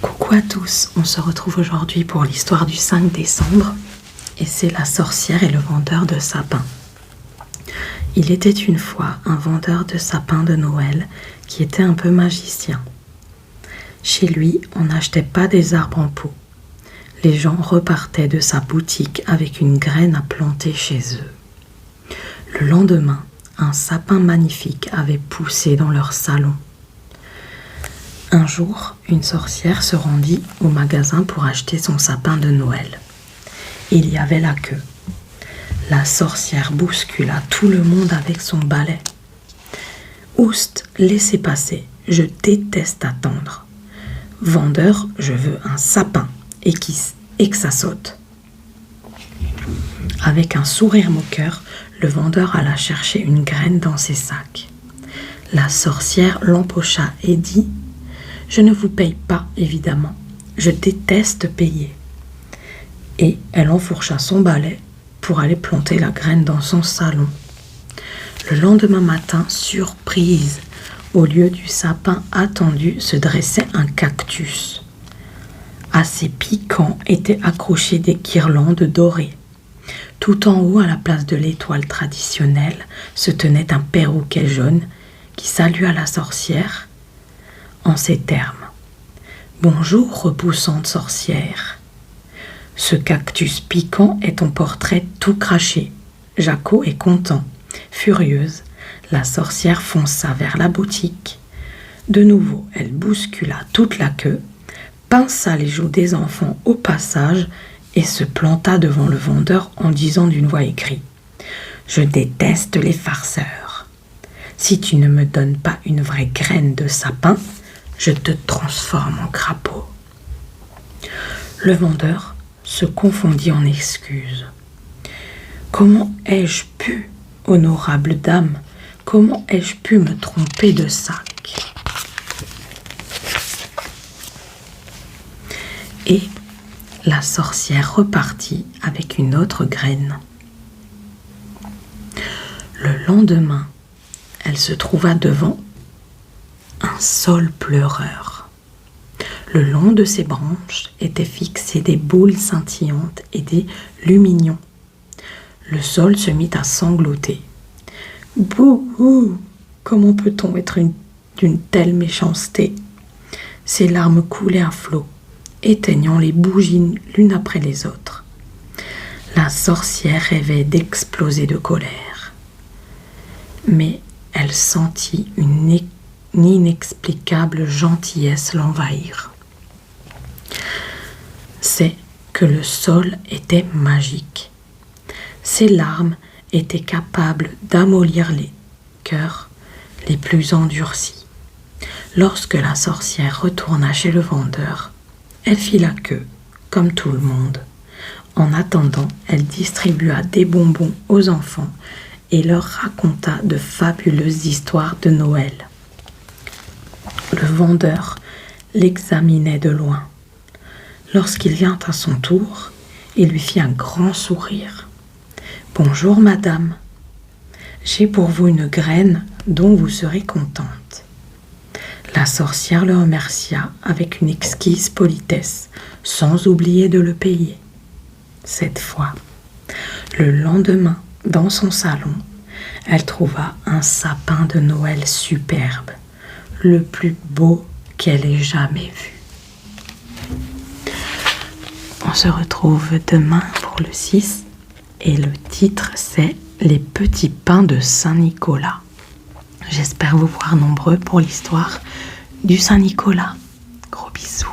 Coucou à tous, on se retrouve aujourd'hui pour l'histoire du 5 décembre et c'est la sorcière et le vendeur de sapins. Il était une fois un vendeur de sapins de Noël qui était un peu magicien. Chez lui, on n'achetait pas des arbres en pot. Les gens repartaient de sa boutique avec une graine à planter chez eux. Le lendemain, un sapin magnifique avait poussé dans leur salon. Un jour, une sorcière se rendit au magasin pour acheter son sapin de Noël. Il y avait la queue. La sorcière bouscula tout le monde avec son balai. « Oust, laissez passer, je déteste attendre. Vendeur, je veux un sapin et que ça saute. » Avec un sourire moqueur, le vendeur alla chercher une graine dans ses sacs. La sorcière l'empocha et dit « Je ne vous paye pas, évidemment. Je déteste payer. » Et elle enfourcha son balai pour aller planter la graine dans son salon. Le lendemain matin, surprise, au lieu du sapin attendu se dressait un cactus. À ses piquants étaient accrochées des guirlandes dorées. Tout en haut, à la place de l'étoile traditionnelle, se tenait un perroquet jaune qui salua la sorcière en ces termes. « Bonjour, repoussante sorcière. Ce cactus piquant est ton portrait tout craché. » Jacko est content. Furieuse, la sorcière fonça vers la boutique. De nouveau, elle bouscula toute la queue, pinça les joues des enfants au passage et se planta devant le vendeur en disant d'une voix aigrie « Je déteste les farceurs. Si tu ne me donnes pas une vraie graine de sapin, je te transforme en crapaud. » Le vendeur se confondit en excuses. « Comment ai-je pu, honorable dame, comment ai-je pu me tromper de sac ?» Et la sorcière repartit avec une autre graine. Le lendemain, elle se trouva devant un saule pleureur. Le long de ses branches étaient fixées des boules scintillantes et des lumignons. Le saule se mit à sangloter. « Bouhou! Comment peut-on être d'une telle méchanceté ?» Ses larmes coulaient à flots, éteignant les bougies l'une après les autres. La sorcière rêvait d'exploser de colère. Mais elle sentit une inexplicable gentillesse l'envahir. C'est que le saule était magique. Ses larmes étaient capables d'amollir les cœurs les plus endurcis. Lorsque la sorcière retourna chez le vendeur, elle fit la queue, comme tout le monde. En attendant, elle distribua des bonbons aux enfants et leur raconta de fabuleuses histoires de Noël. Le vendeur l'examinait de loin. Lorsqu'il vint à son tour, il lui fit un grand sourire. « Bonjour, madame. J'ai pour vous une graine dont vous serez contente. » La sorcière le remercia avec une exquise politesse, sans oublier de le payer. Cette fois, le lendemain, dans son salon, elle trouva un sapin de Noël superbe, le plus beau qu'elle ait jamais vu. On se retrouve demain pour le 6 et le titre c'est « Les petits pains de Saint-Nicolas ». J'espère vous voir nombreux pour l'histoire du Saint-Nicolas. Gros bisous.